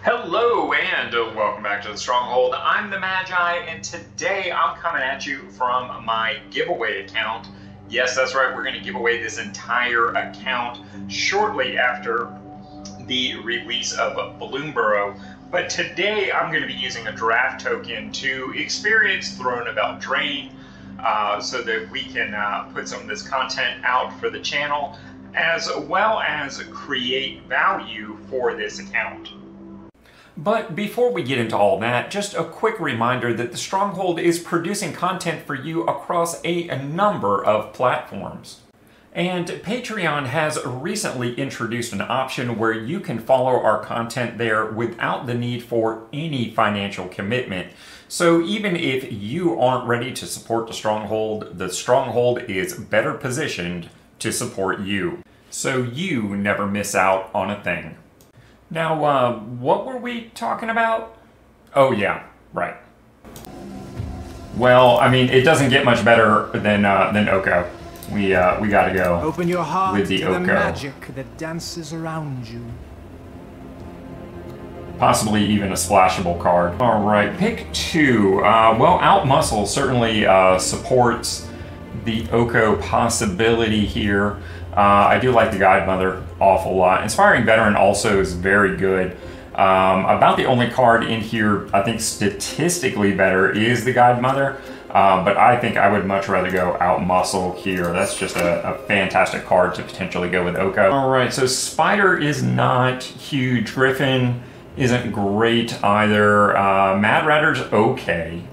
Hello and welcome back to the Stronghold. I'm the Magi, and today I'm coming at you from my giveaway account. Yes, that's right, we're going to give away this entire account shortly after the release of Bloomburrow. But today I'm going to be using a draft token to experience Throne of Eldraine so that we can put some of this content out for the channel, as well as create value for this account. But before we get into all that, just a quick reminder that the Stronghold is producing content for you across a number of platforms. And Patreon has recently introduced an option where you can follow our content there without the need for any financial commitment. So even if you aren't ready to support the Stronghold is better positioned to support you. So you never miss out on a thing. Now, what were we talking about? Oh yeah, right. Well, I mean, it doesn't get much better than OKO. We gotta go. Open your heart with the to OKO. the magic that dances around you. Possibly even a splashable card. All right, pick two. Well, Outmuscle certainly supports the OKO possibility here. I do like the Guide Mother awful lot. Inspiring Veteran also is very good. About the only card in here I think statistically better is the Guide Mother, but I think I would much rather go Outmuscle here. That's just a fantastic card to potentially go with OKO. All right, so Spider is not huge. Griffin isn't great either. Mad Ratter's okay.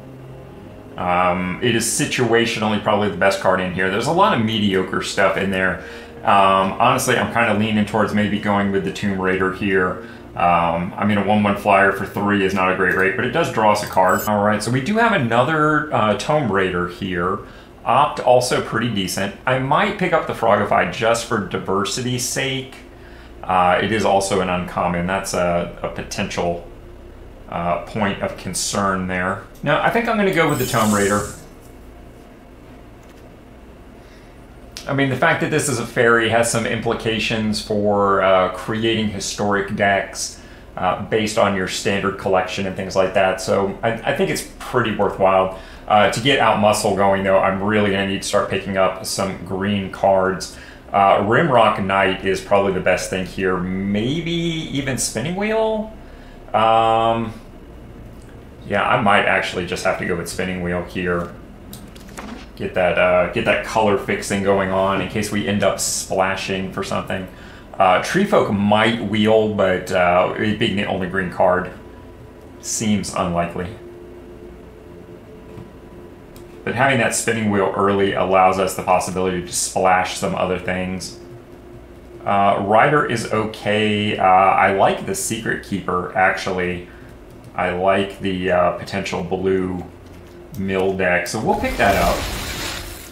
It is situationally probably the best card in here. There's a lot of mediocre stuff in there. Honestly, I'm kind of leaning towards maybe going with the Tomb Raider here. I mean, a 1/1 flyer for 3 is not a great rate, but it does draw us a card. All right, so we do have another Tomb Raider here. Opt also pretty decent. I might pick up the Frogify just for diversity's sake. It is also an uncommon. That's a potential point of concern there. Now, I think I'm going to go with the Tomb Raider. I mean, the fact that this is a fairy has some implications for creating historic decks based on your standard collection and things like that, so I think it's pretty worthwhile. To get Outmuscle going, though, I'm really going to need to start picking up some green cards. Rimrock Knight is probably the best thing here. Maybe even Spinning Wheel? Yeah, I might actually just have to go with Spinning Wheel here. Get that color fixing going on in case we end up splashing for something. Treefolk might wheel, but it being the only green card seems unlikely. But having that Spinning Wheel early allows us the possibility to splash some other things. Rider is okay. I like the Secret Keeper, actually. I like the potential blue mill deck, so we'll pick that up.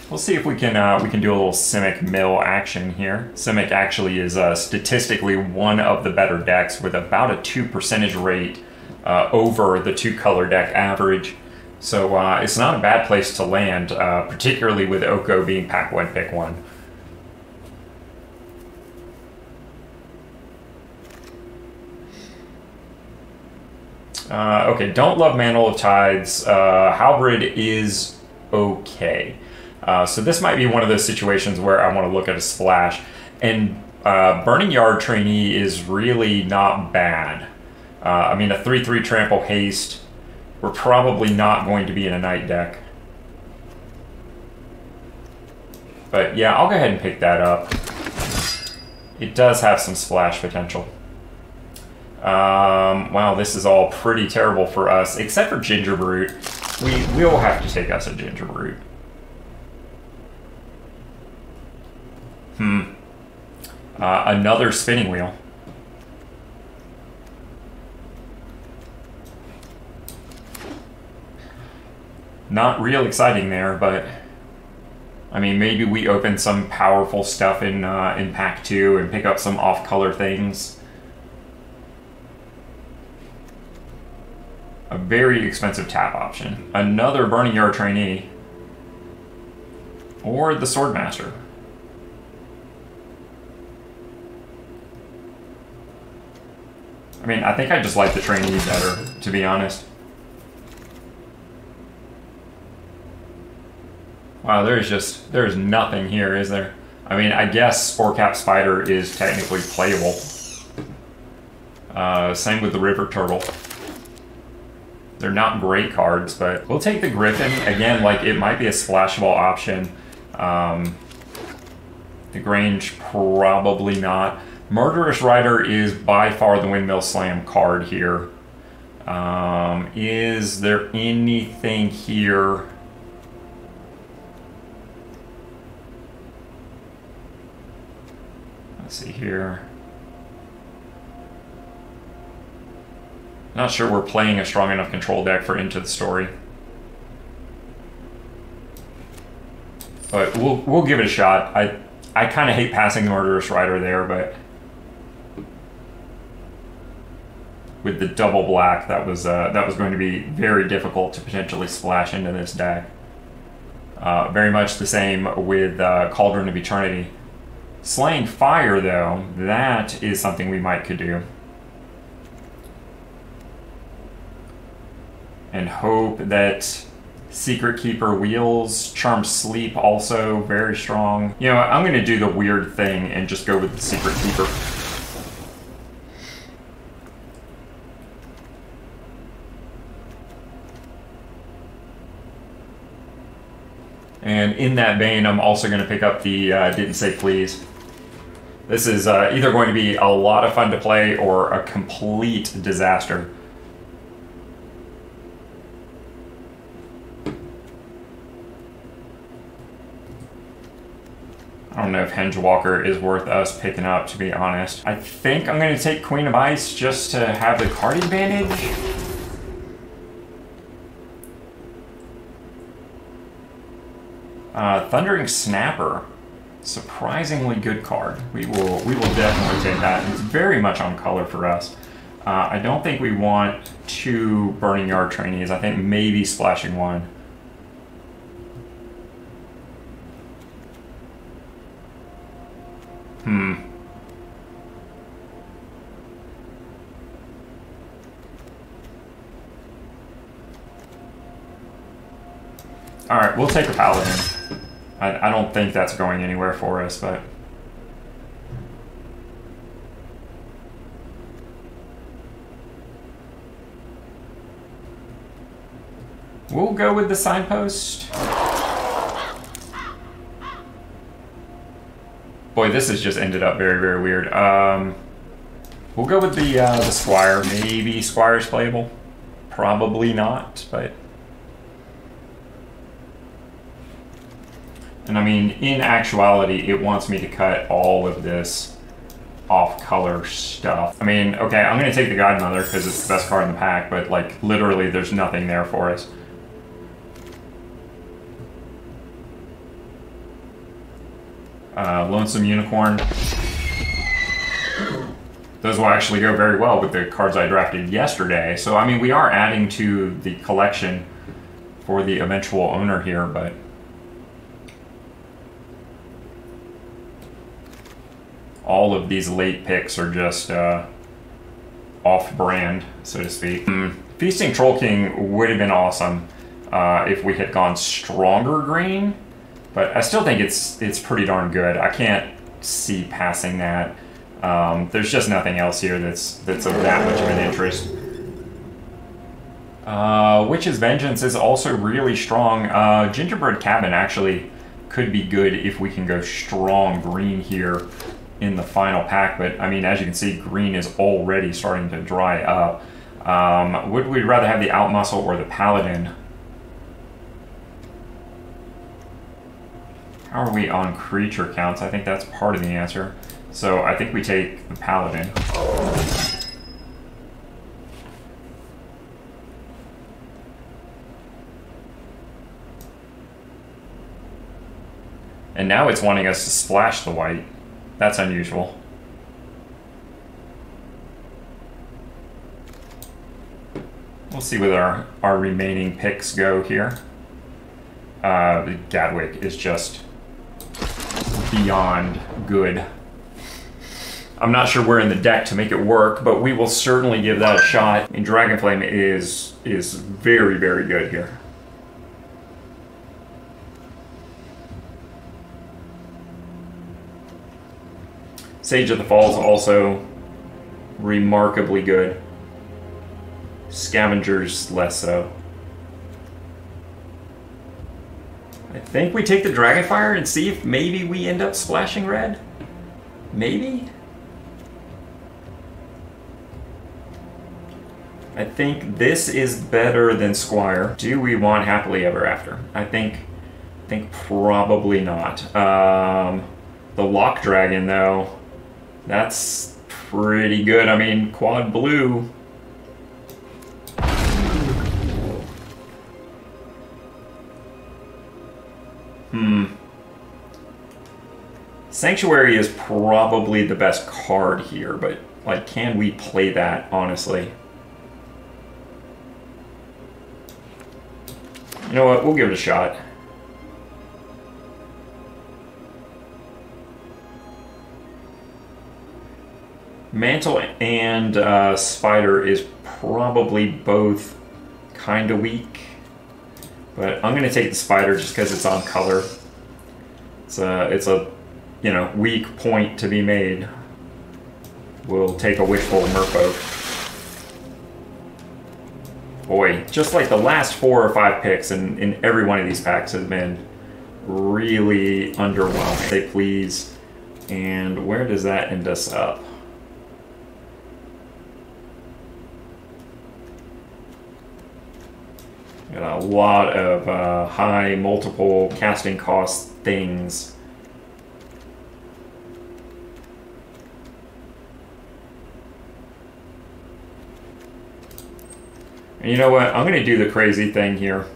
We'll see if we can do a little Simic mill action here. Simic actually is statistically one of the better decks with about a 2% rate over the 2-color deck average. So it's not a bad place to land, particularly with OKO being pack 1, pick 1. Okay, don't love Mantle of Tides. Halberd is okay. So this might be one of those situations where I want to look at a splash. And Burning Yard Trainee is really not bad. I mean, a 3/3 Trample Haste, we're probably not going to be in a Night deck. But yeah, I'll go ahead and pick that up. It does have some splash potential. Wow, this is all pretty terrible for us, except for Gingerbrute. We will have to take us a Gingerbrute. Another Spinning Wheel. Not real exciting there, but I mean, maybe we open some powerful stuff in pack 2 and pick up some off-color things. A very expensive tap option. Another Burning Yard Trainee. Or the Swordmaster. I mean, I think I just like the trainee better, to be honest. Wow, there's nothing here, is there? I mean, I guess Sporecap Spider is technically playable. Same with the River Turtle. They're not great cards, but we'll take the Griffin. Again, like, it might be a splashable option. The Grange, probably not. Murderous Rider is by far the Windmill Slam card here. Is there anything here? Let's see here. Not sure we're playing a strong enough control deck for Into the Story. But we'll give it a shot. I kind of hate passing the Murderous Rider there, but with the double black, that was going to be very difficult to potentially splash into this deck. Very much the same with Cauldron of Eternity. Slaying Fire, though, that is something we could do. And hope that Secret Keeper Wheels, Charm Sleep also very strong. You know what, I'm going to do the weird thing and just go with the Secret Keeper. And in that vein, I'm also going to pick up the Didn't Say Please. This is either going to be a lot of fun to play or a complete disaster. I don't know if Hengewalker is worth us picking up, to be honest. I think I'm going to take Queen of Ice just to have the card advantage. Thundering Snapper. Surprisingly good card. We will definitely take that. It's very much on color for us. I don't think we want 2 Burning Yard trainees. I think maybe splashing 1. Alright, we'll take a Paladin. I don't think that's going anywhere for us, but... we'll go with the Signpost. Boy, this has just ended up very, very weird. We'll go with the Squire. Maybe Squire's playable. Probably not, but... and I mean, in actuality, it wants me to cut all of this off-color stuff. I mean, okay, I'm going to take the Godmother because it's the best card in the pack, but, like, literally there's nothing there for us. Lonesome Unicorn. Those will actually go very well with the cards I drafted yesterday. So, I mean, we are adding to the collection for the eventual owner here, but... all of these late picks are just off-brand, so to speak. Feasting Troll King would have been awesome if we had gone stronger green, but I still think it's pretty darn good. I can't see passing that. There's just nothing else here that's of that much of an interest. Witch's Vengeance is also really strong. Gingerbread Cabin actually could be good if we can go strong green here in the final pack, but I mean, as you can see, green is already starting to dry up. Would we rather have the Outmuscle or the Paladin? How are we on creature counts? I think that's part of the answer. So I think we take the Paladin. And now it's wanting us to splash the white. That's unusual. We'll see where our remaining picks go here. Gadwick is just beyond good. I'm not sure we're in the deck to make it work, but we will certainly give that a shot. And Dragonflame is very, very good here. Sage of the Falls also remarkably good. Scavengers less so. I think we take the Dragonfire and see if maybe we end up splashing red. Maybe? I think this is better than Squire. Do we want Happily Ever After? I think probably not. The Lock Dragon though, that's pretty good. I mean, quad blue. Sanctuary is probably the best card here, but like, can we play that honestly? You know what? We'll give it a shot. Mantle and Spider is probably both kind of weak, but I'm gonna take the Spider just because it's on color. It's a you know, weak point to be made. We'll take a Wishful Merfolk. Boy, just like the last 4 or 5 picks in every one of these packs has been really underwhelming. Say please. And where does that end us up? Got a lot of high multiple casting cost things. And you know what? I'm going to do the crazy thing here.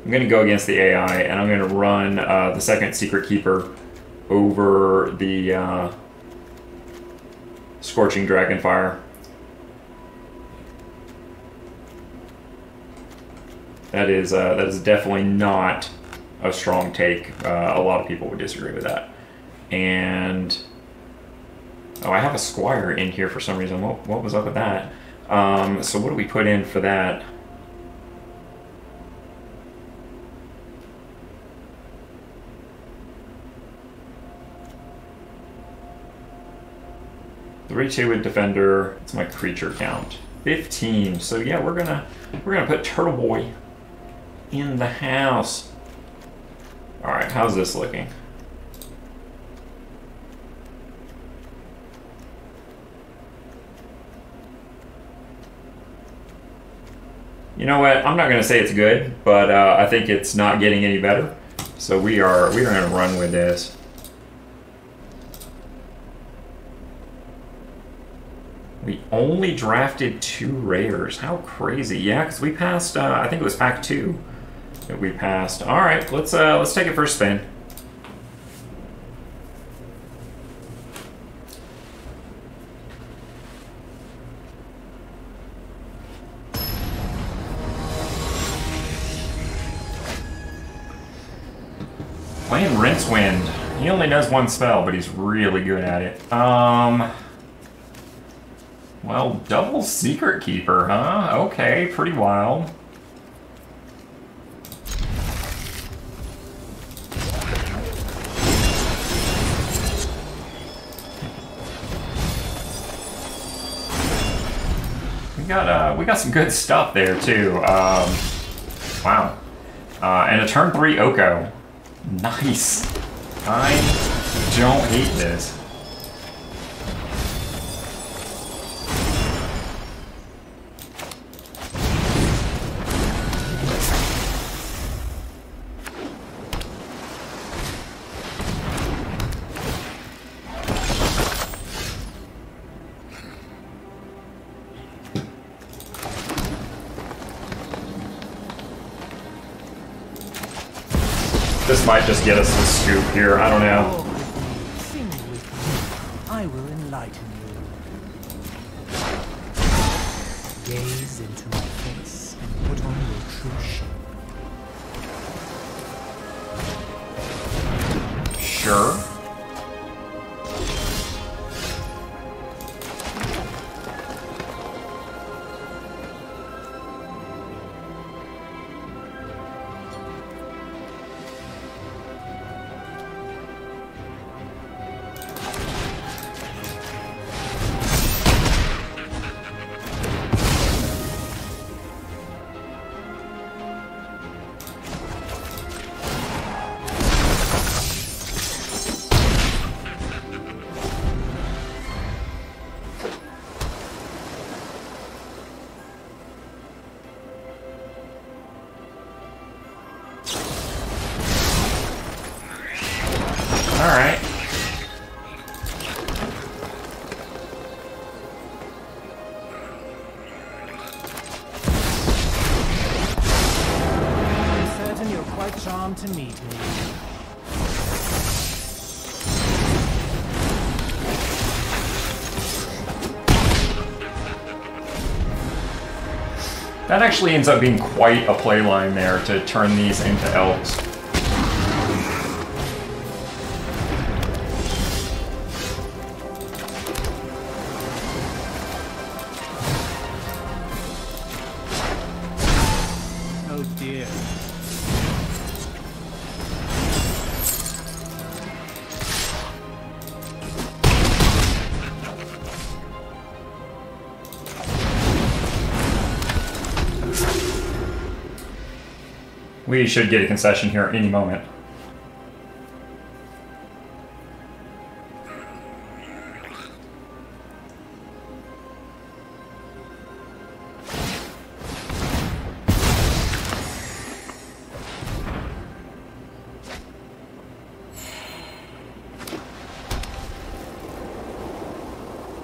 I'm going to go against the AI, and I'm going to run the second Secret Keeper over the Scorching Dragonfire. That is definitely not a strong take. A lot of people would disagree with that. And oh, I have a Squire in here for some reason. What was up with that? So what do we put in for that? Three-2 with Defender. It's my creature count. 15. So yeah, we're gonna put Turtle Boy in the house. All right, how's this looking? You know what? I'm not going to say it's good, but I think it's not getting any better. So we are going to run with this. We only drafted 2 rares. How crazy! Yeah, because we passed. I think it was pack 2 that we passed. All right, let's take it for a spin. Playing Rincewind. He only does 1 spell, but he's really good at it. Well, double Secret Keeper, huh? Okay, pretty wild. We got some good stuff there too. Wow. And a turn 3 OKO. Nice. I don't hate this. This might just get us the scoop here. I don't know. Sing with me. I will enlighten you. Gaze into my face and put on your true shape. Sure. come to meet me. That actually ends up being quite a play line there to turn these into elves. Oh dear. We should get a concession here any moment.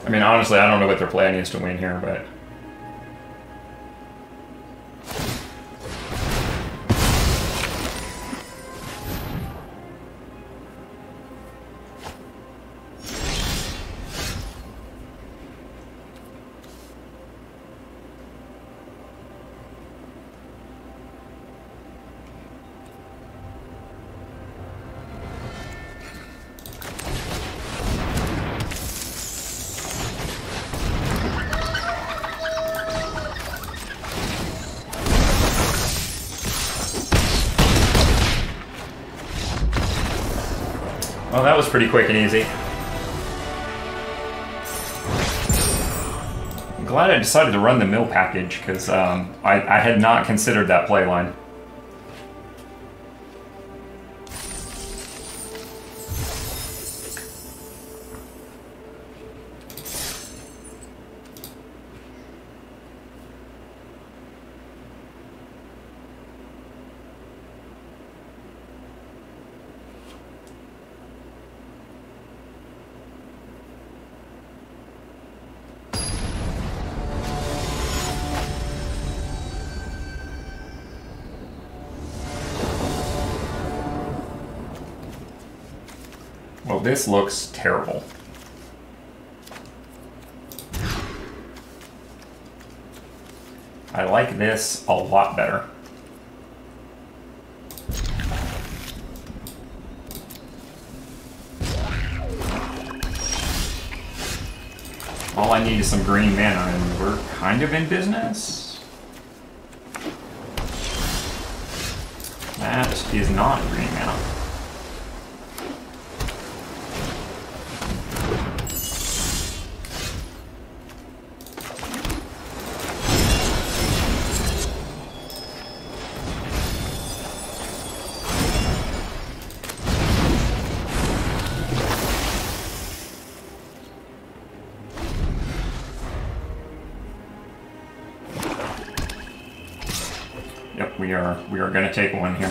I mean, honestly, I don't know what their plan is to win here, but... Well, that was pretty quick and easy. I'm glad I decided to run the mill package, because I had not considered that play line. Well, this looks terrible. I like this a lot better. All I need is some green mana, and we're kind of in business. That is not green mana. Yep, we are going to take one here.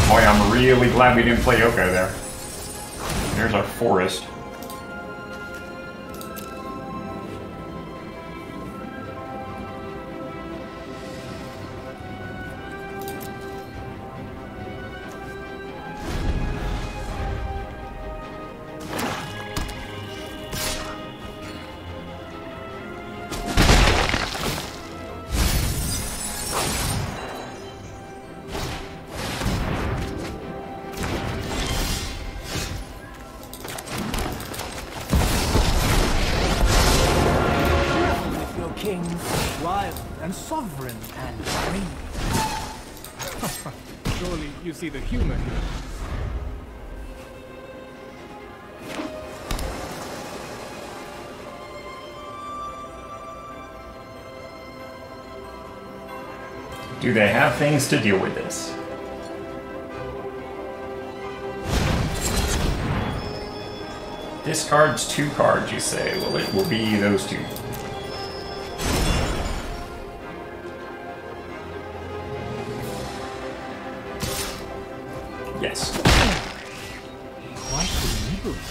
Boy, I'm really glad we didn't play OKO there. There's our forest. King, wild and sovereign and free. Surely you see the humor here. Do they have things to deal with this? Discards 2 cards, you say? Well, it will be those 2. Yes. Quite deliberate.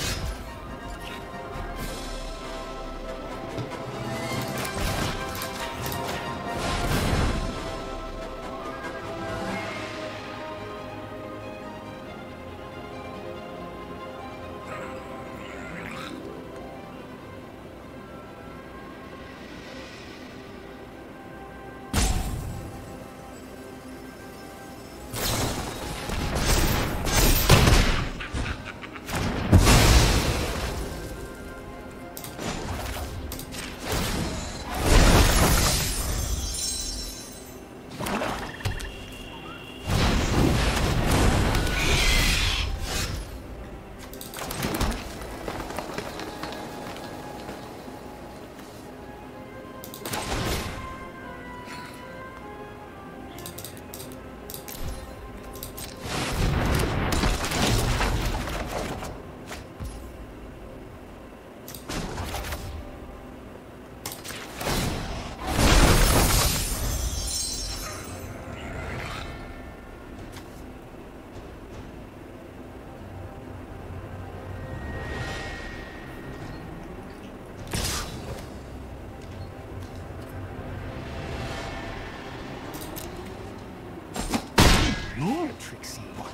You're a tricksy one.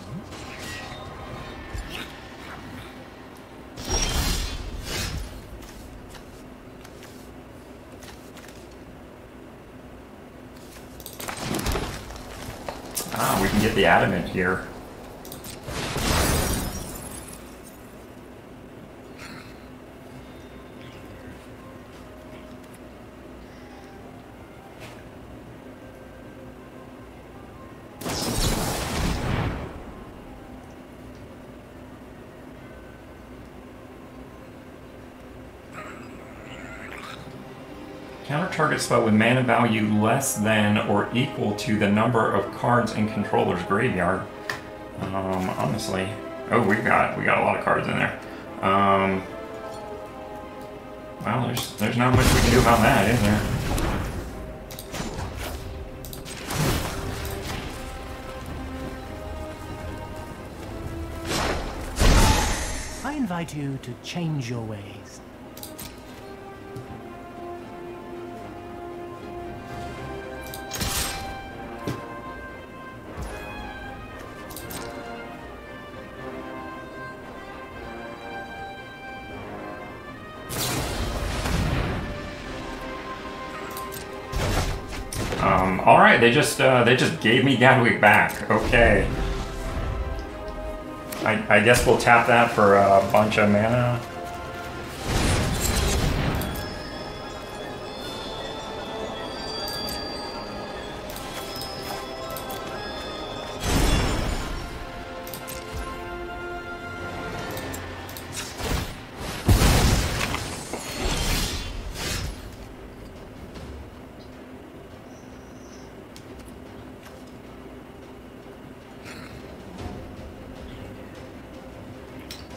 Ah, we can get the adamant here. Counter target spell with mana value less than or equal to the number of cards in controller's graveyard. Honestly, oh, we got a lot of cards in there. Well, there's not much we can do about that, is there? I invite you to change your ways. All right, they just gave me Gadwick back. Okay. I guess we'll tap that for a bunch of mana.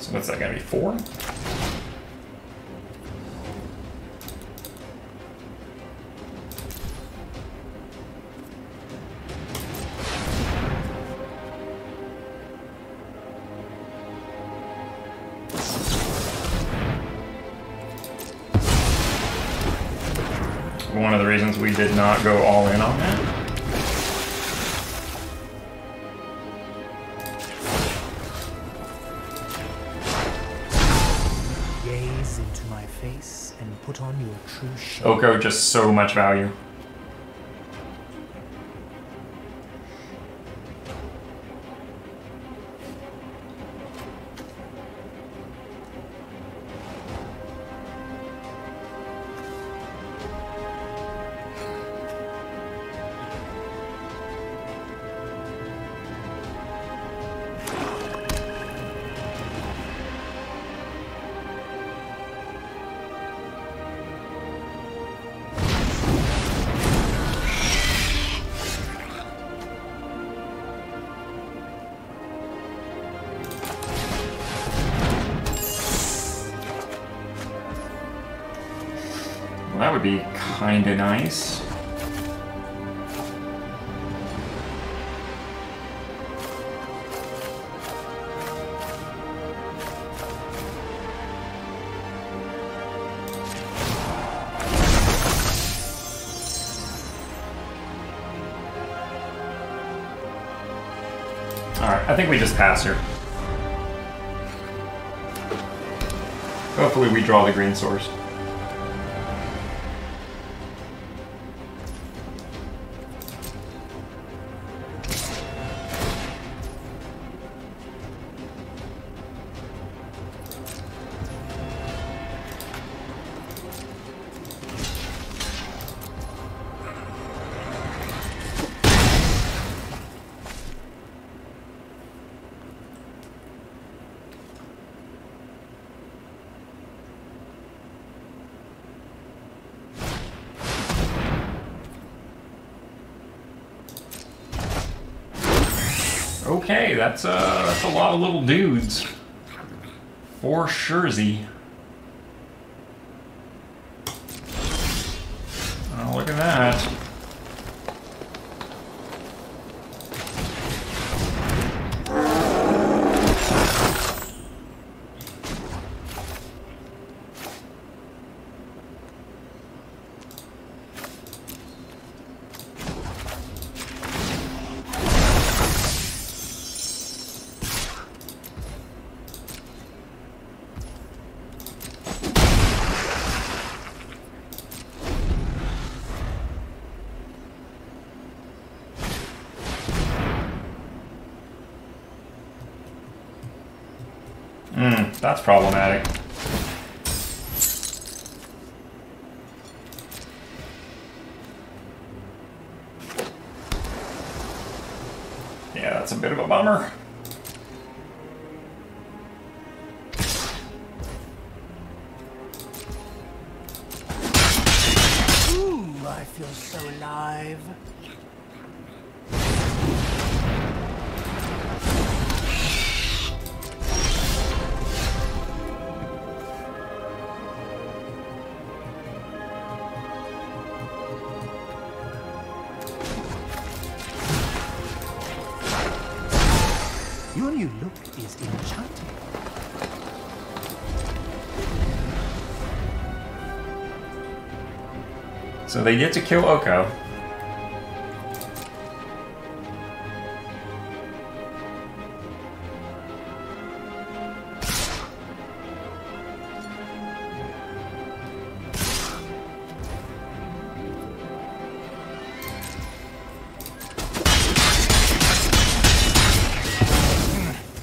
So what's that gonna be, 4? One of the reasons we did not go all in on that. Gaze into my face and put on your true shape. OKO, just so much value. Well, that would be kinda nice. I think we just pass here. Hopefully we draw the green source. Okay, that's a lot of little dudes. For suresy. Oh, look at that. That's problematic. Yeah, that's a bit of a bummer. Ooh, I feel so alive. Your new look is enchanting. So they get to kill OKO.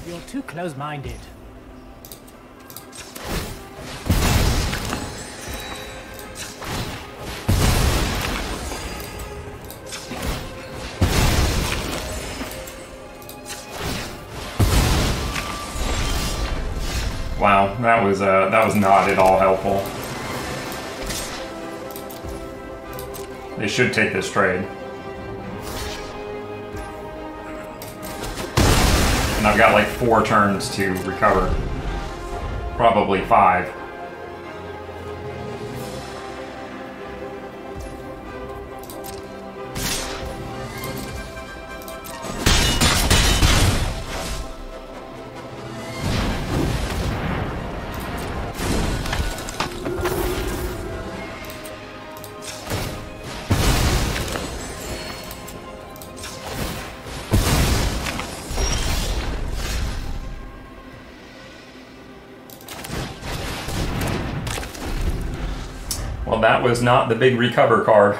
You're too close-minded. Wow, that was not at all helpful. They should take this trade. And I've got like 4 turns to recover. Probably 5. Well, that was not the big recover card.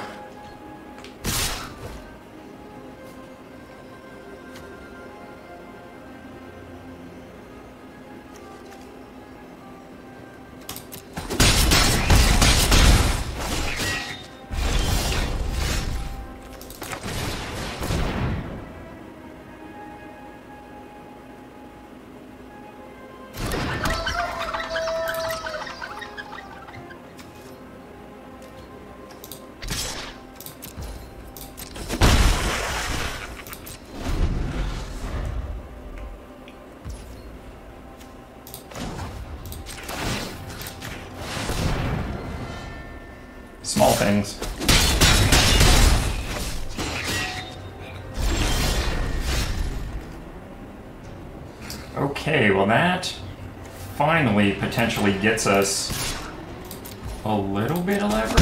Small things. Okay, well that finally potentially gets us a little bit of leverage.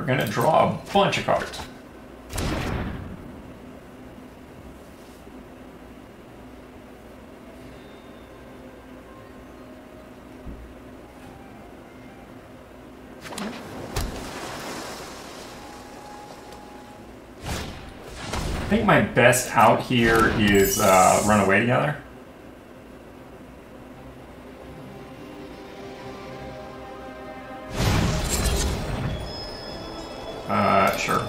We're gonna draw a bunch of cards. I think my best out here is run away together. Sure.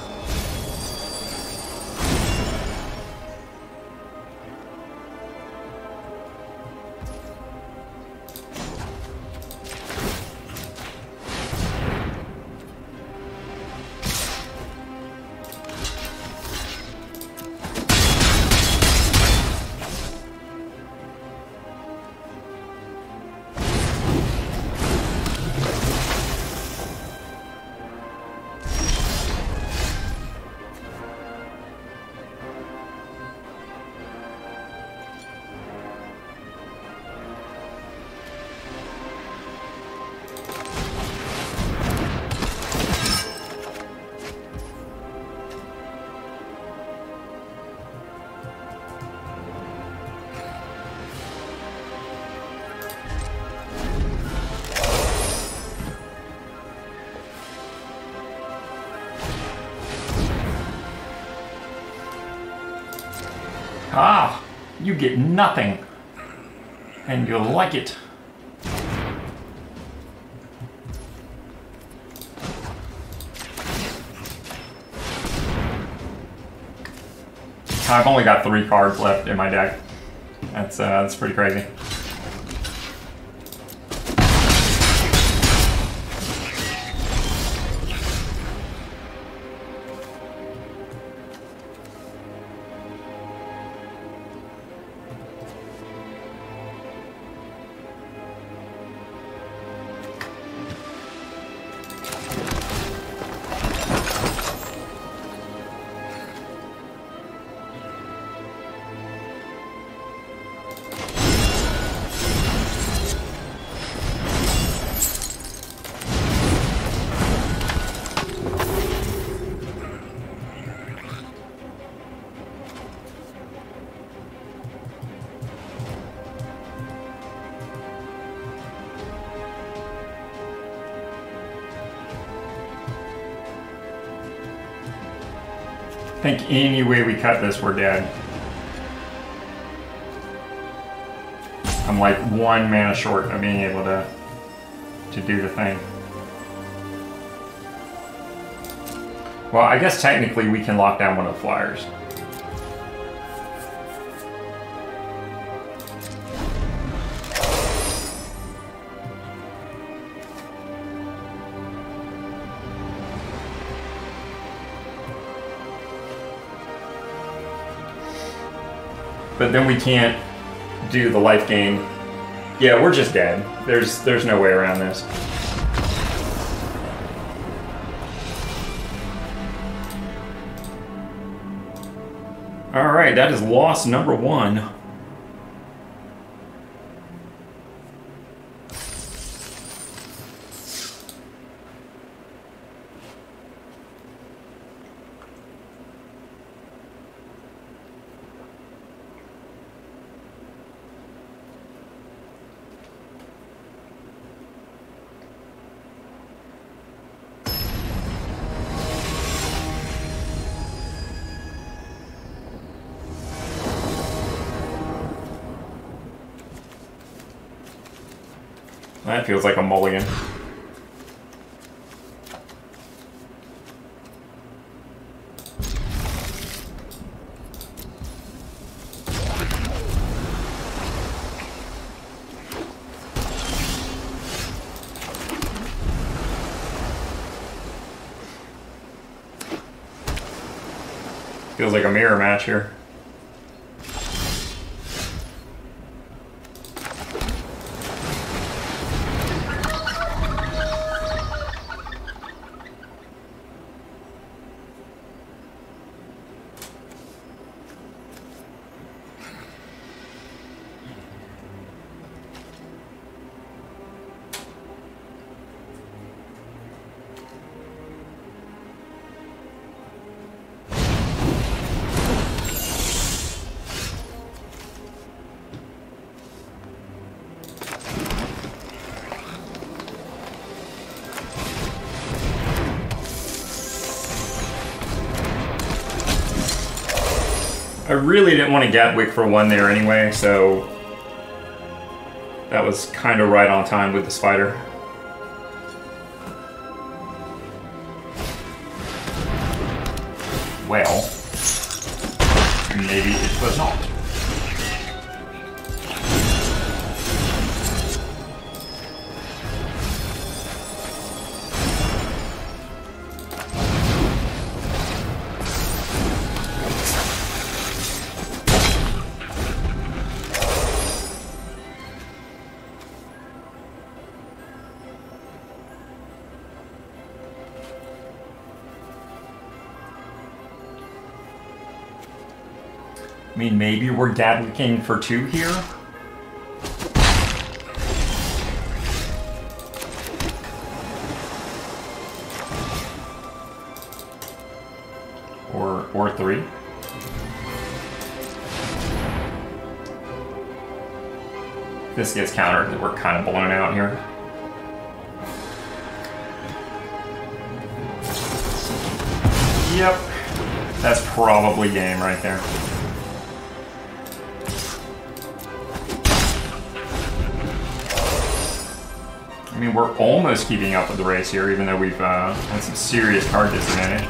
Ah, you get nothing, and you'll like it. I've only got 3 cards left in my deck. That's pretty crazy. I think any way we cut this, we're dead. I'm like 1 mana short of being able to do the thing. Well, I guess technically we can lock down one of the flyers. But then we can't do the life gain. Yeah, we're just dead. There's no way around this. All right, that is loss number 1. That feels like a mulligan. Feels like a mirror match here. I really didn't want to Gatwick for 1 there anyway, so that was kind of right on time with the spider. Well, maybe it was not. I mean, maybe we're Gadwicking for 2 here? Or 3? If this gets countered, we're kind of blown out here. Yep. That's probably game right there. I mean, we're almost keeping up with the race here, even though we've had some serious card disadvantage.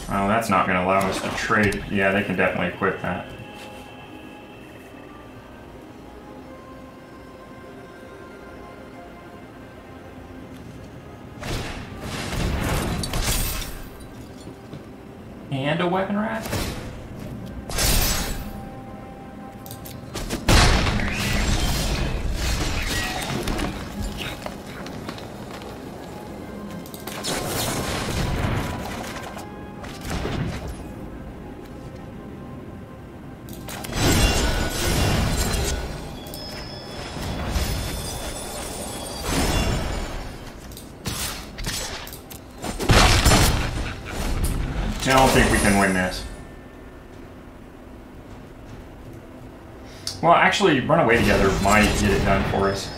Oh, that's not going to allow us to trade. Yeah, they can definitely equip that. And a weapon rack? I don't think we can win this. Well, actually, run away together might get it done for us.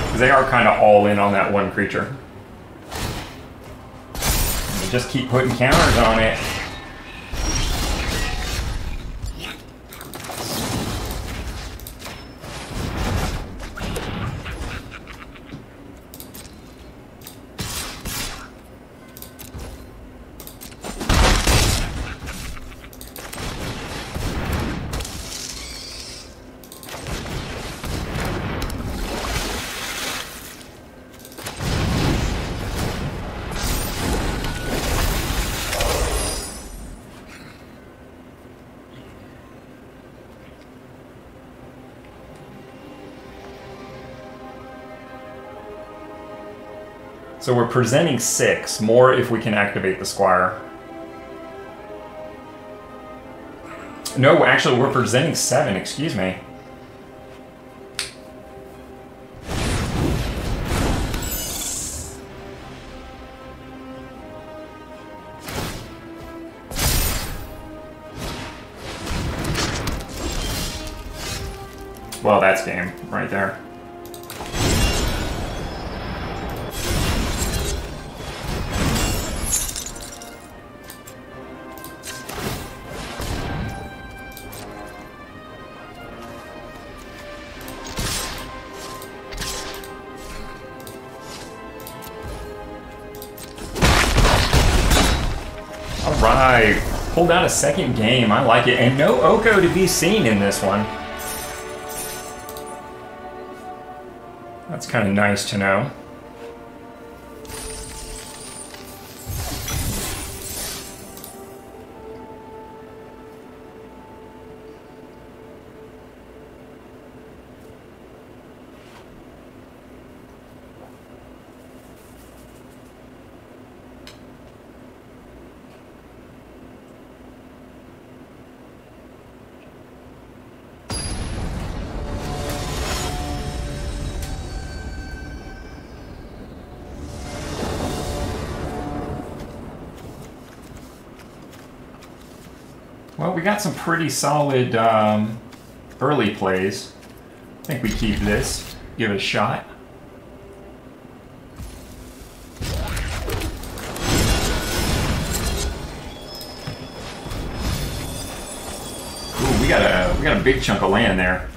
Because they are kind of all in on that one creature. They just keep putting counters on it. So we're presenting 6, more if we can activate the Squire. No, actually we're presenting 7, excuse me. Well, that's game right there. Alright, pulled out a second game, I like it, and no OKO to be seen in this one. That's kind of nice to know. Well, we got some pretty solid early plays. I think we keep this, give it a shot. Ooh, we got a big chunk of land there.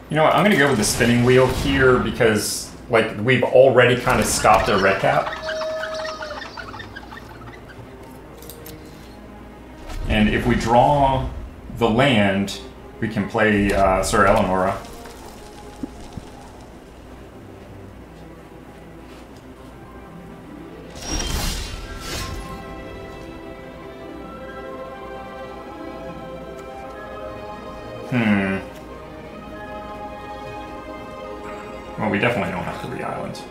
You know what, I'm going to go with the spinning wheel here because, like, we've already kind of stopped their red cap. And if we draw the land, we can play Sir Eleonora. Well, we definitely don't have 3 islands.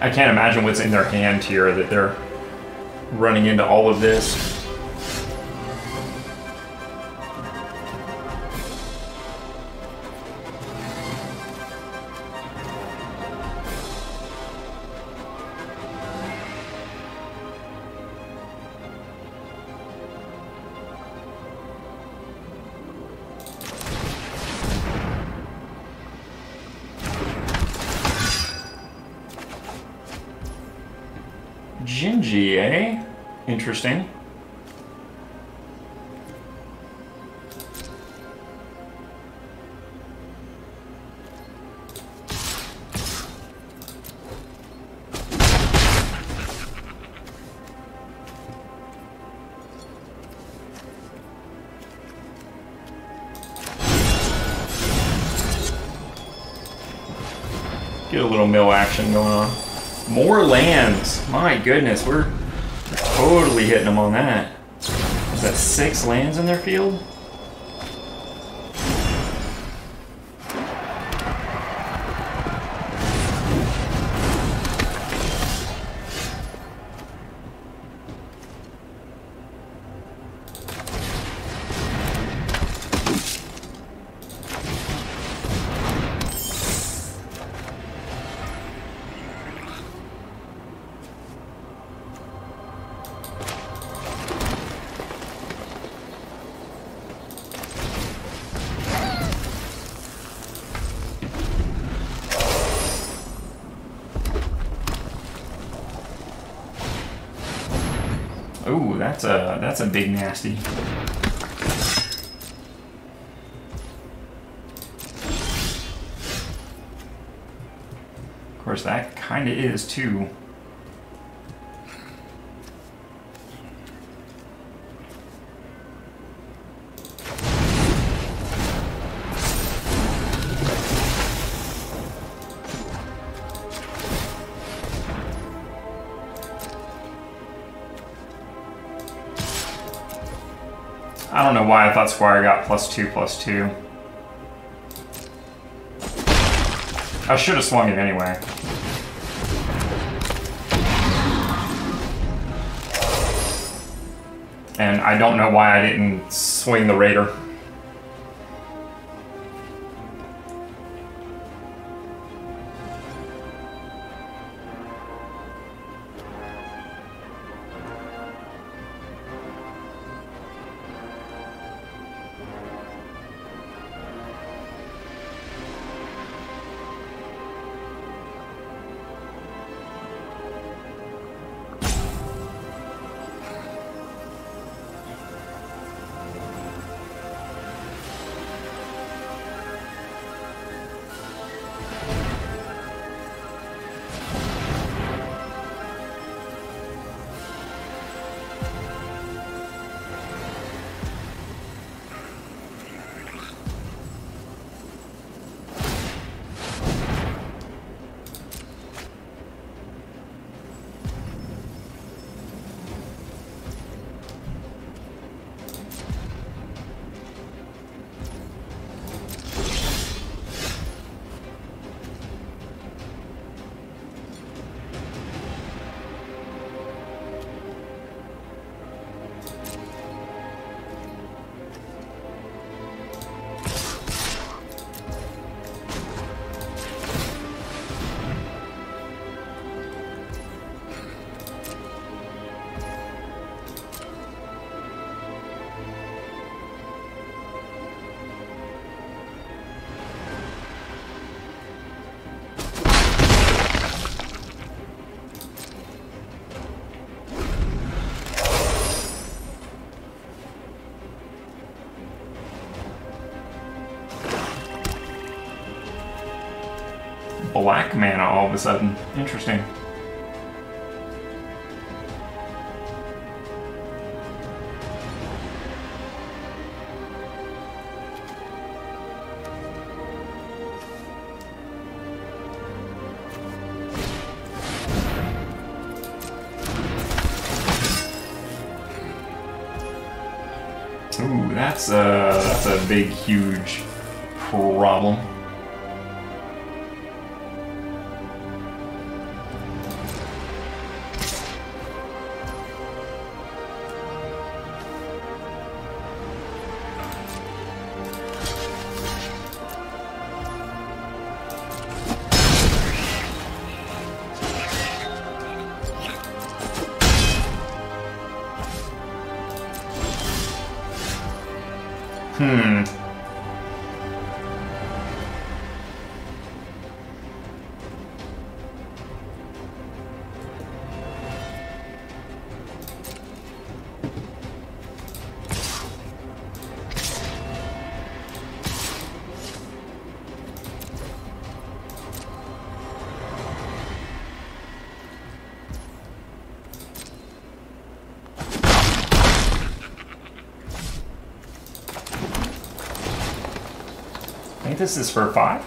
I can't imagine what's in their hand here that they're running into all of this. Gingy, eh? Interesting. Get a little mill action going on. More lands. My goodness, we're totally hitting them on that. Is that 6 lands in their field? Ooh, that's a big nasty. Of course, that kind of is too. I don't know why I thought Squire got +2/+2. I should have swung it anyway. And I don't know why I didn't swing the Raider. Black mana all of a sudden. Interesting. Ooh, that's a big, huge problem. I think this is for 5.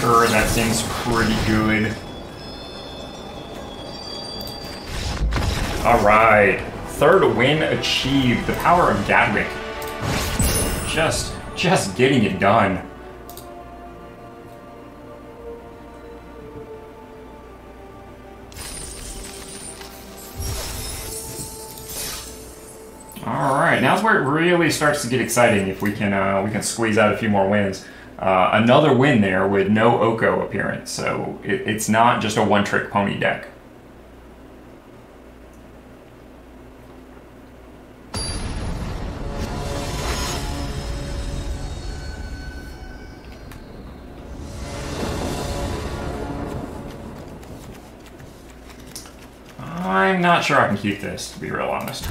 turn. That seems pretty good. Alright. Third win achieved. The power of Gadwick. Just getting it done. Alright, now's where it really starts to get exciting if we can squeeze out a few more wins. Another win there with no OKO appearance, so it's not just a one-trick pony deck. I'm not sure I can keep this, to be real honest.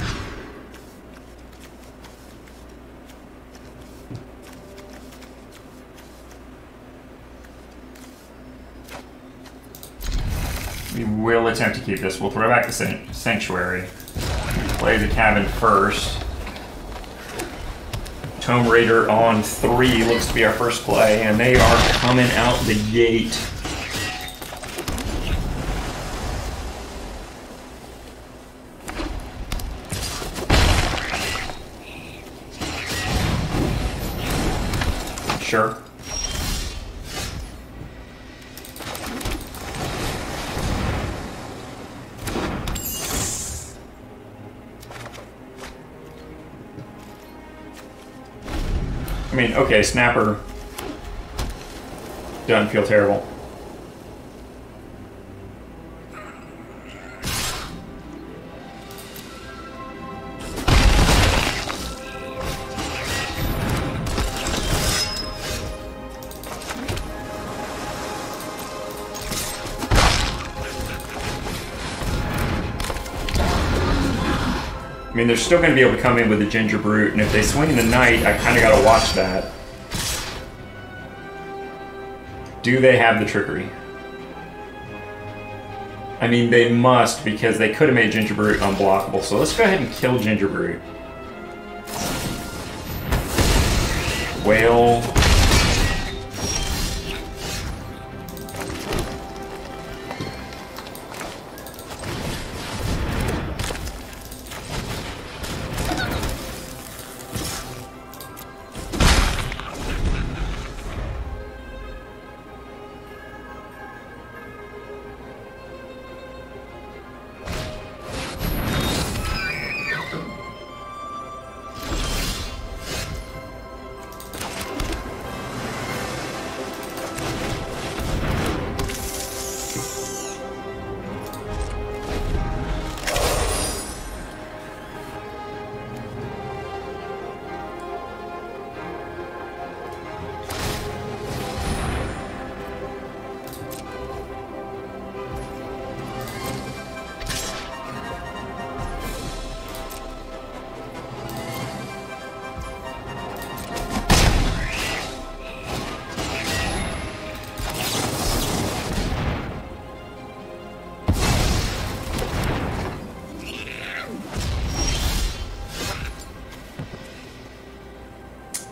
We will attempt to keep this. We'll throw back the Sanctuary. Play the cabin first. Tome Raider on 3 looks to be our first play, and they are coming out the gate. Sure. I mean, okay, Snapper doesn't feel terrible. I mean, they're still going to be able to come in with the Ginger Brute, and if they swing the Knight, I kind of got to watch that. Do they have the trickery? I mean, they must, because they could have made Ginger Brute unblockable, so let's go ahead and kill Ginger Brute. Whale.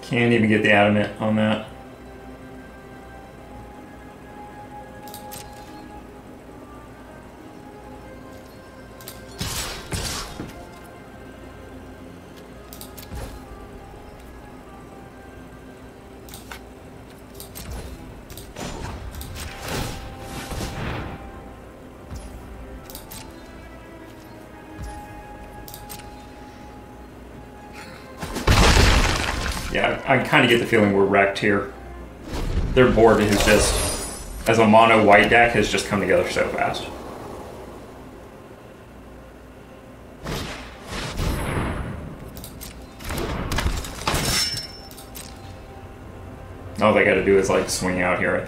Can't even get the adamant on that. Yeah, I kind of get the feeling we're wrecked here. Their board is just, as a mono white deck, has just come together so fast. All they gotta do is like swing out here, I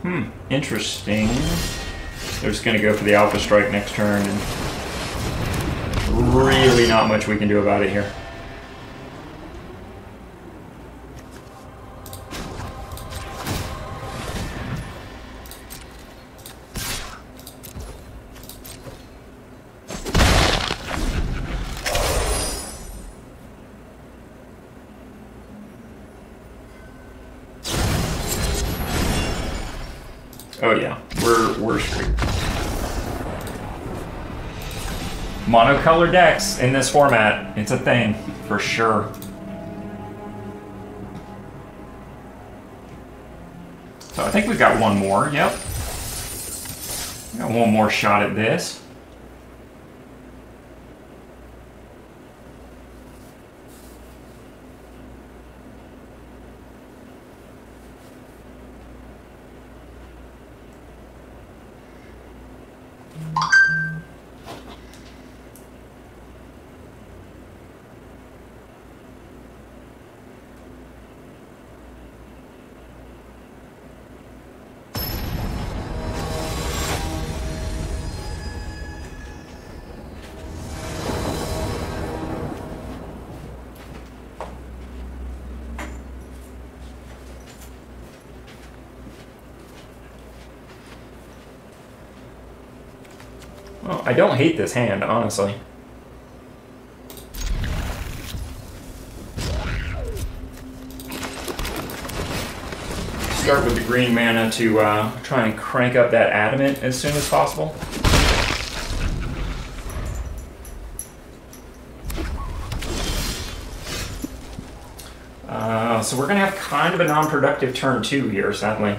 think. Interesting. They're just gonna go for the Alpha Strike next turn, and really not much we can do about it here. Oh yeah, we're straight. Monocolor decks in this format, it's a thing, for sure. So I think we've got one more, yep. Got one more shot at this. Well, I don't hate this hand, honestly. Start with the green mana to try and crank up that adamant as soon as possible. So we're going to have kind of a non-productive turn 2 here, sadly.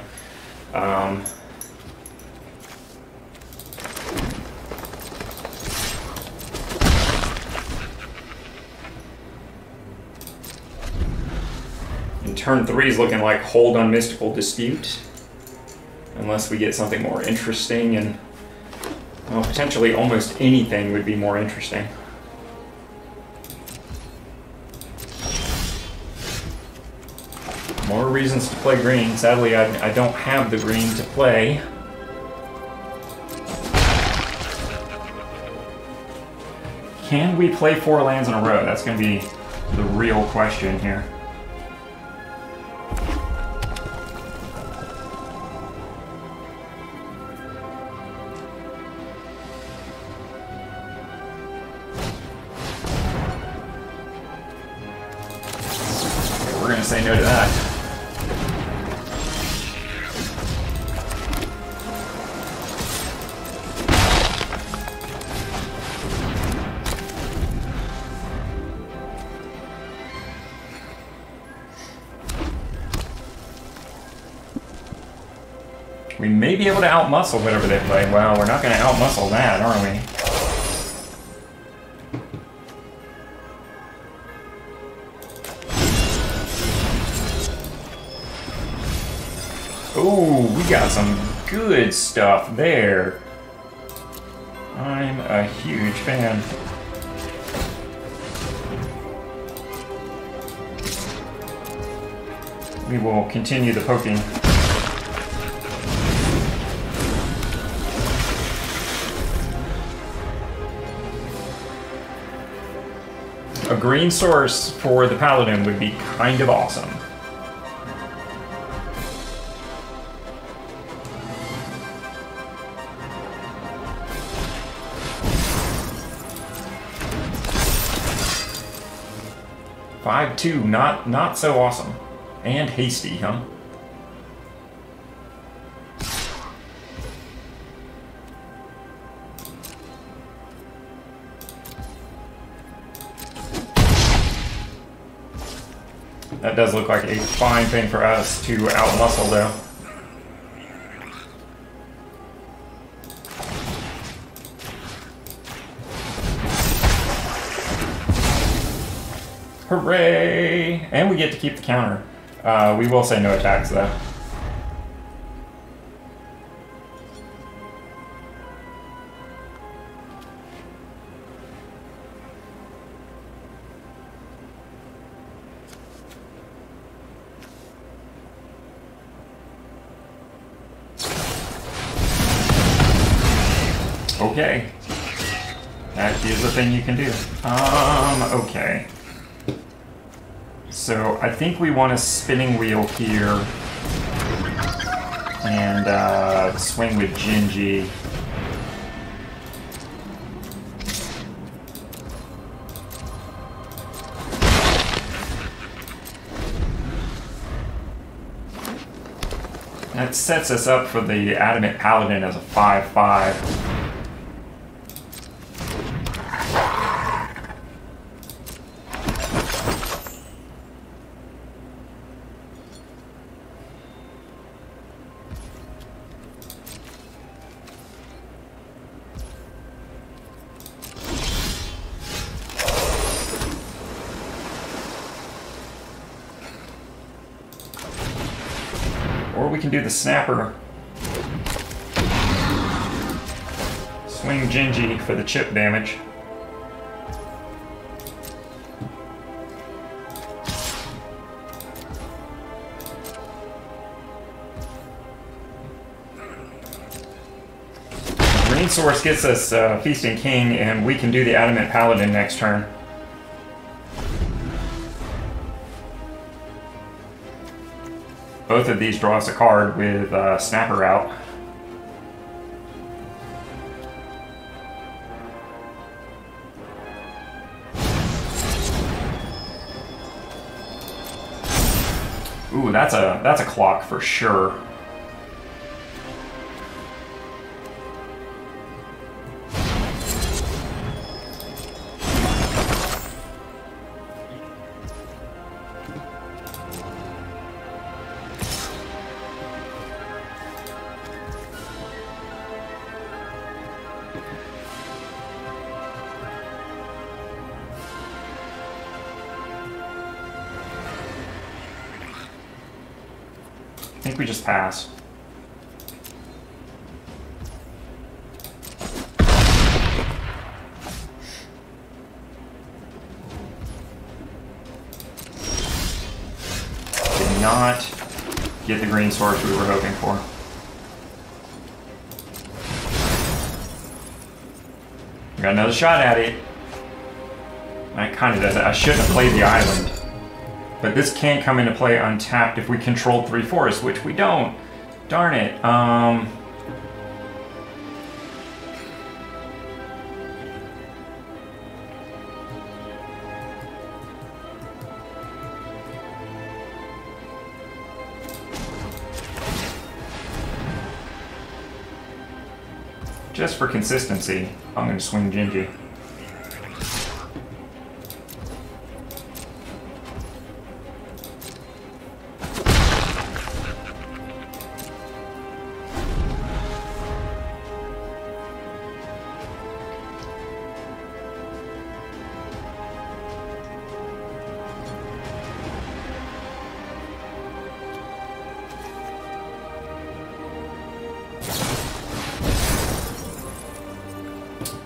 Turn 3 is looking like hold on Mystical Dispute, unless we get something more interesting, and well, potentially almost anything would be more interesting. More reasons to play green. Sadly, I don't have the green to play. Can we play 4 lands in a row? That's going to be the real question here. We're going to say no to that. We may be able to outmuscle whatever they play. Well, we're not going to outmuscle that, are we? Ooh, we got some good stuff there. I'm a huge fan. We will continue the poking. A green source for the Paladin would be kind of awesome. Five-2, not so awesome. And hasty, huh? That does look like a fine thing for us to outmuscle, though. Hooray! And we get to keep the counter. We will say no attacks, though. Okay. That is a thing you can do. Okay. So I think we want a spinning wheel here and swing with Gingy. That sets us up for the Adamant Paladin as a 5/5. Or we can do the Snapper. Swing Genji for the chip damage. Green Source gets us Feasting King, and we can do the Adamant Paladin next turn. Both of these draw us a card with Snapper out. Ooh, that's a clock for sure. I think we just pass. Did not get the green source we were hoping for. We got another shot at it. That kind of does it. I shouldn't have played the island. But this can come into play untapped if we controlled 3 forests, which we don't. Darn it. Just for consistency, I'm going to swing Genji.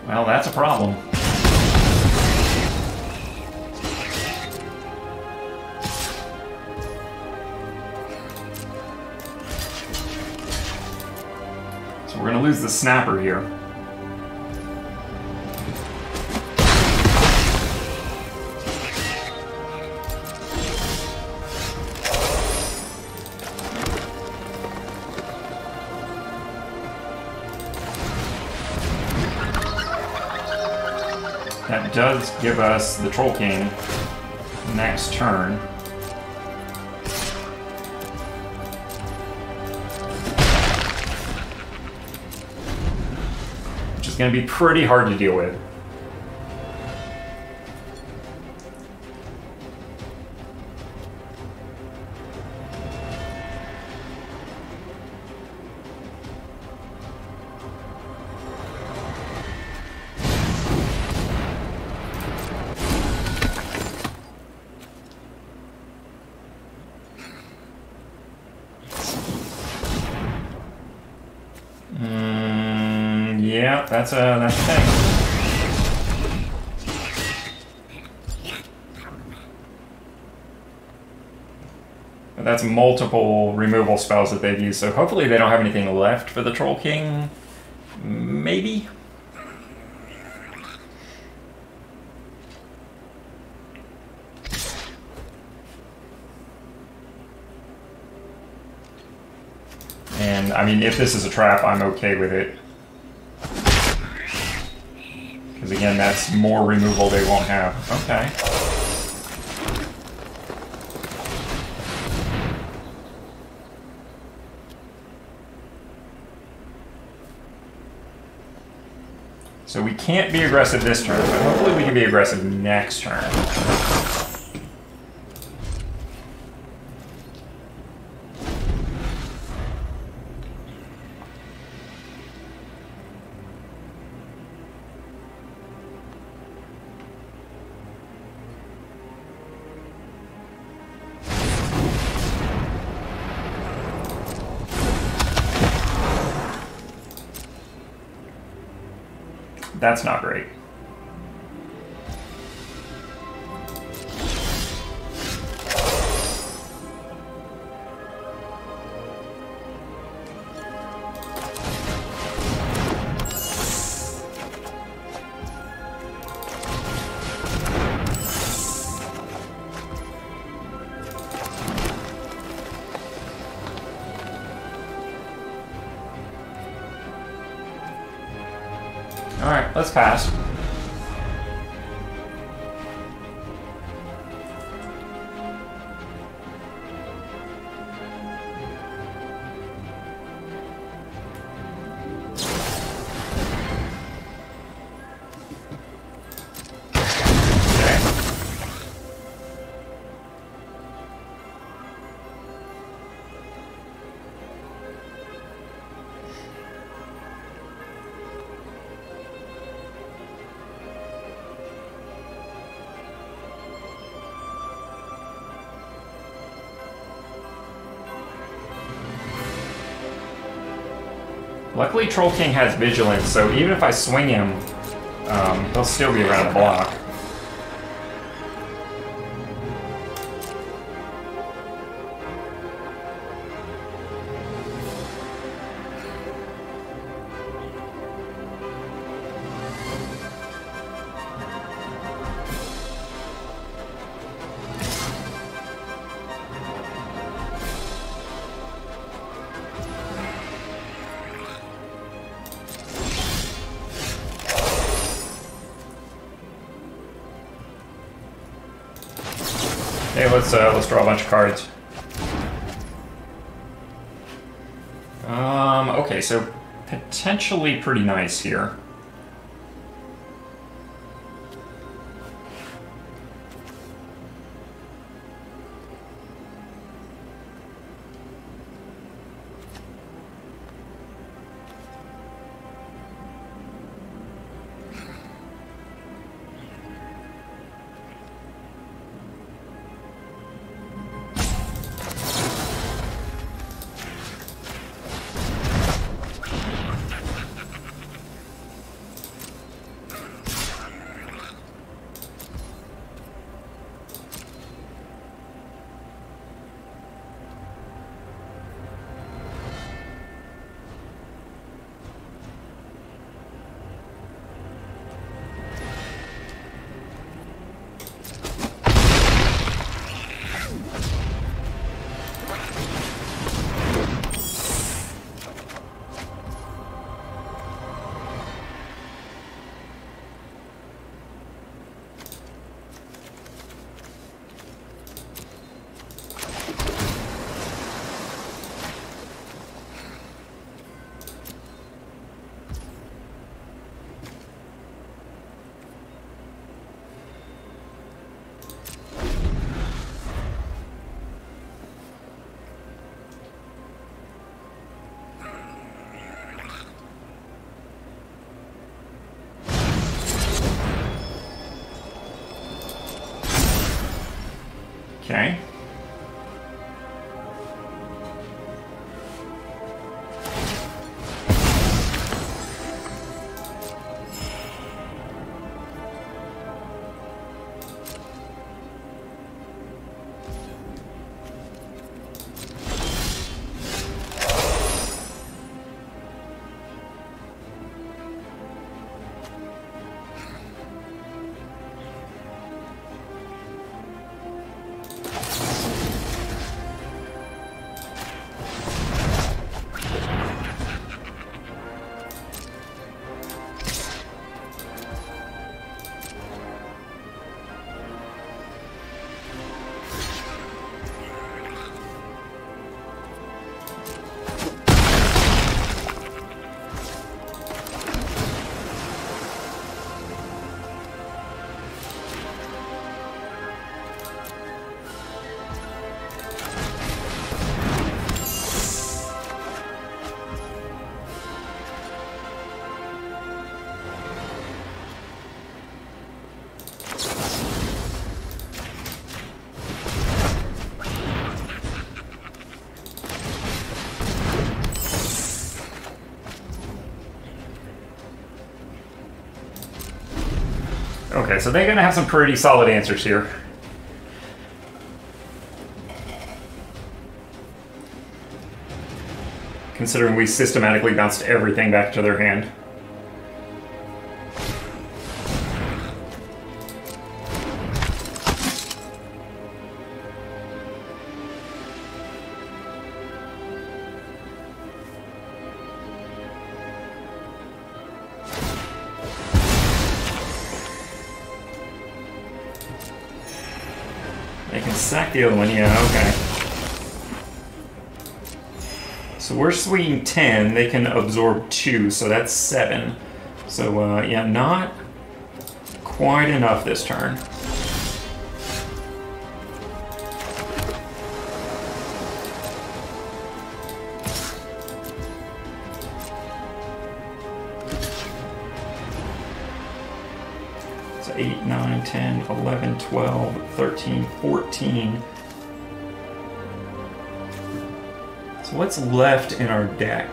Well, that's a problem. So we're going to lose the Snapper here. That does give us the Troll King next turn. Which is going to be pretty hard to deal with. Yeah, that's a thing. But that's multiple removal spells that they've used, so hopefully they don't have anything left for the Troll King. Maybe? And, I mean, if this is a trap, I'm okay with it. Because, again, that's more removal they won't have. Okay. So we can't be aggressive this turn, but hopefully we can be aggressive next turn. That's not great. Alright, let's pass. Luckily, Troll King has Vigilance, so even if I swing him, he'll still be around the block. Okay, let's draw a bunch of cards. Okay, so potentially pretty nice here. Okay, so they're going to have some pretty solid answers here. Considering we systematically bounced everything back to their hand. They can sack the other one, yeah, okay. So we're swinging 10, they can absorb 2, so that's 7. So, yeah, not quite enough this turn. So 8, 9, 10, 11, 12, 13, 14. So what's left in our deck?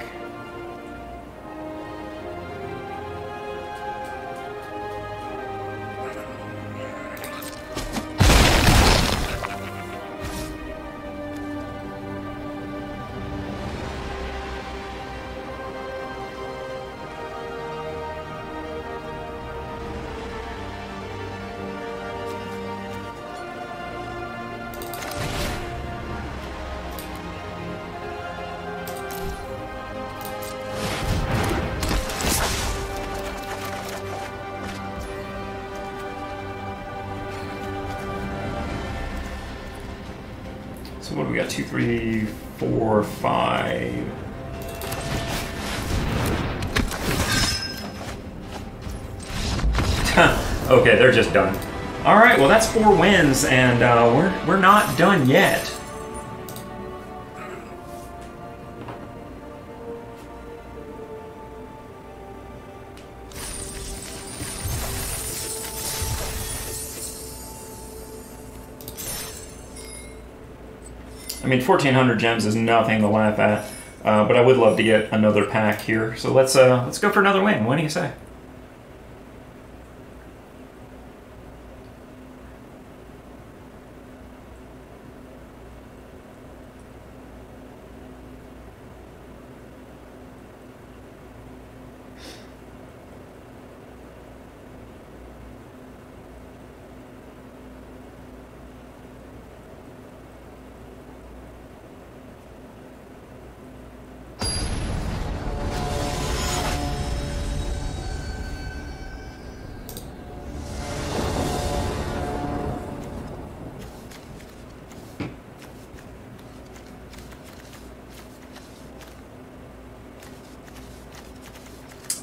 So what do we got? 2, 3, 4, 5. Okay, they're just done. All right, well that's 4 wins, and we're not done yet. I mean, 1,400 gems is nothing to laugh at, but I would love to get another pack here. So let's go for another win. What do you say?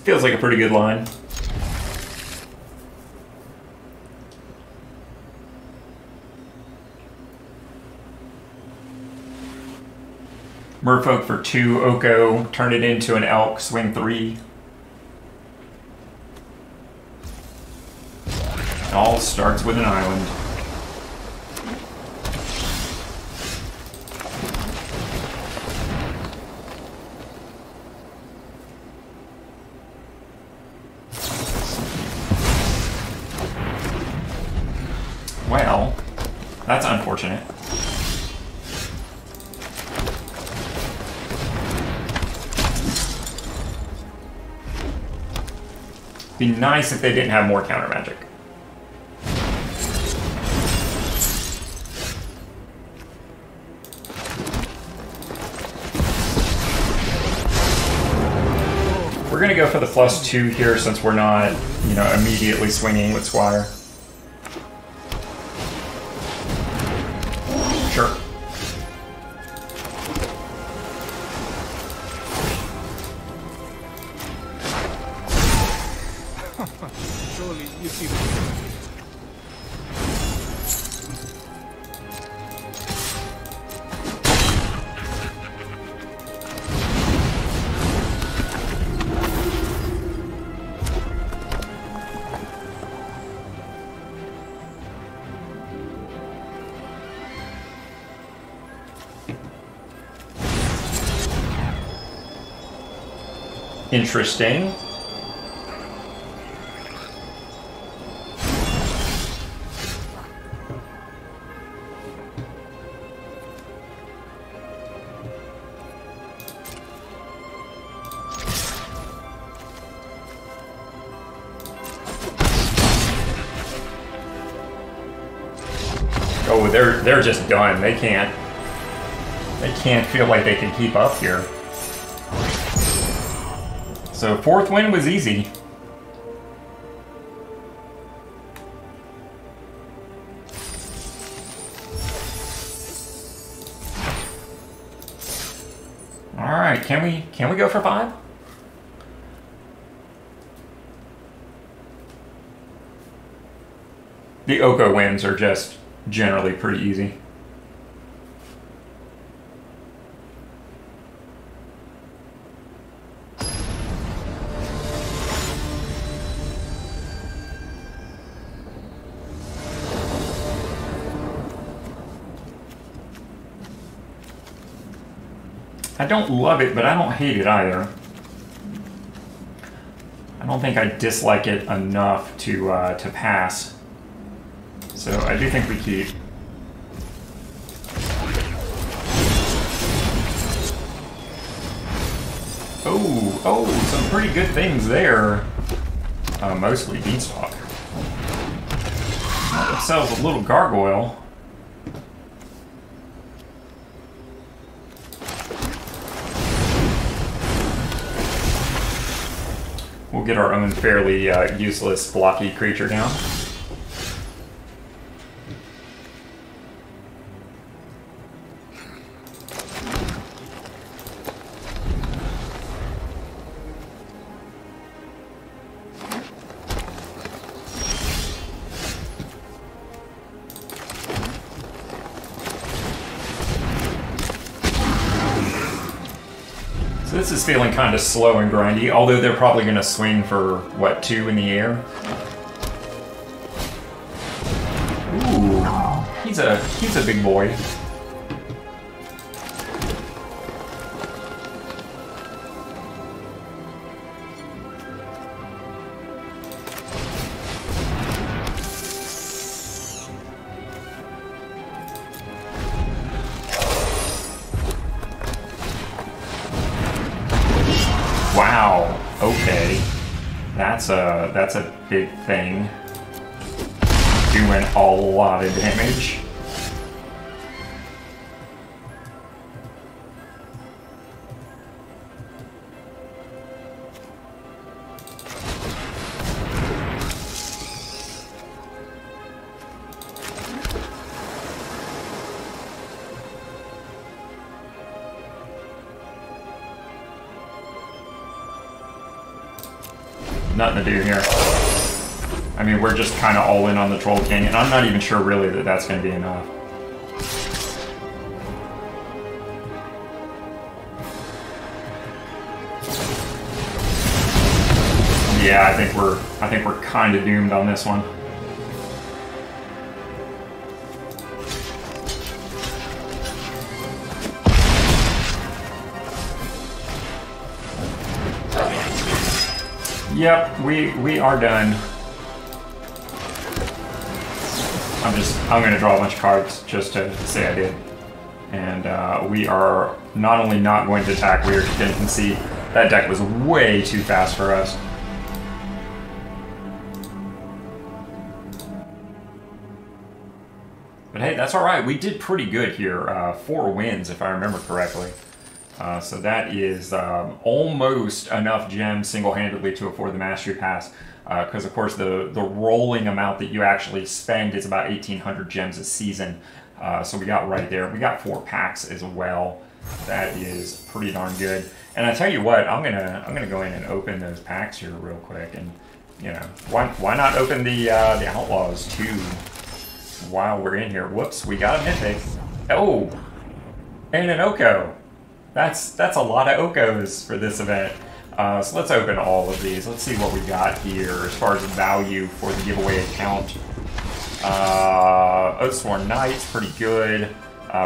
Feels like a pretty good line. Merfolk for 2, OKO, turn it into an elk, swing 3. It all starts with an island. Well, that's unfortunate. Be nice if they didn't have more counter magic. We're gonna go for the +2 here since we're not, you know, immediately swinging with Squire. Sure. Surely you see Interesting. they're just done. They can't feel like they can keep up here. So 4th win was easy. All right, can we go for 5? The OKO wins are just generally pretty easy. I don't love it, but I don't hate it either. I don't think I dislike it enough to pass. So I do think we keep. Oh, some pretty good things there. Mostly beanstalk. Ourselves a little gargoyle. We'll get our own fairly useless blocky creature down. So this is feeling kind of slow and grindy, although they're probably going to swing for, what, 2 in the air? Ooh, he's a big boy. Wow, okay. That's a big thing. Doing a lot of damage. Nothing to do here. I mean, we're just kind of all in on the Troll King, and I'm not even sure really that that's going to be enough. Yeah, I think we're kind of doomed on this one. Yep, we are done. I'm gonna draw a bunch of cards just to say I did. And we are not only not going to attack, we are going to concede. That deck was way too fast for us. But hey, that's alright. We did pretty good here. 4 wins, if I remember correctly. So that is almost enough gems single-handedly to afford the Mastery Pass. Because, of course, the rolling amount that you actually spend is about 1,800 gems a season. So we got right there. We got 4 packs as well. That is pretty darn good. And I tell you what, I'm gonna go in and open those packs here real quick. And, you know, why not open the Outlaws, too, while we're in here. Whoops, we got a Mythic. Oh! And an OKO. That's a lot of OKOs for this event. So let's open all of these. Let's see what we got here as far as value for the giveaway account. Oathsworn Knight's pretty good.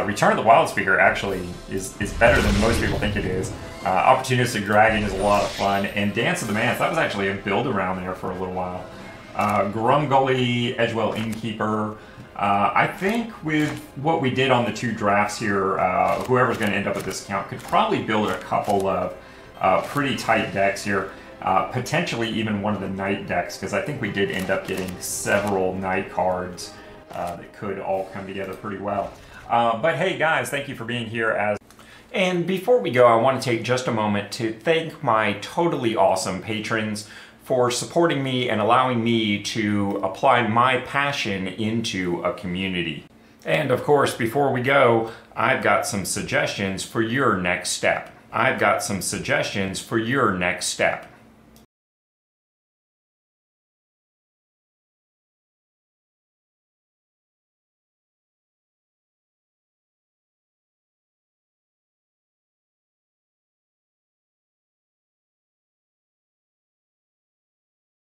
Return of the Wild Speaker actually is better than most people think it is. Opportunistic Dragon is a lot of fun. And Dance of the Manse, that was actually a build around there for a little while. Grumgully, Edgewell Innkeeper. I think with what we did on the 2 drafts here, whoever's going to end up with this account could probably build a couple of pretty tight decks here. Potentially even one of the Knight decks, because I think we did end up getting several Knight cards that could all come together pretty well. But hey guys, thank you for being here. And before we go, I want to take just a moment to thank my totally awesome patrons for supporting me and allowing me to apply my passion into a community. And of course, before we go, I've got some suggestions for your next step.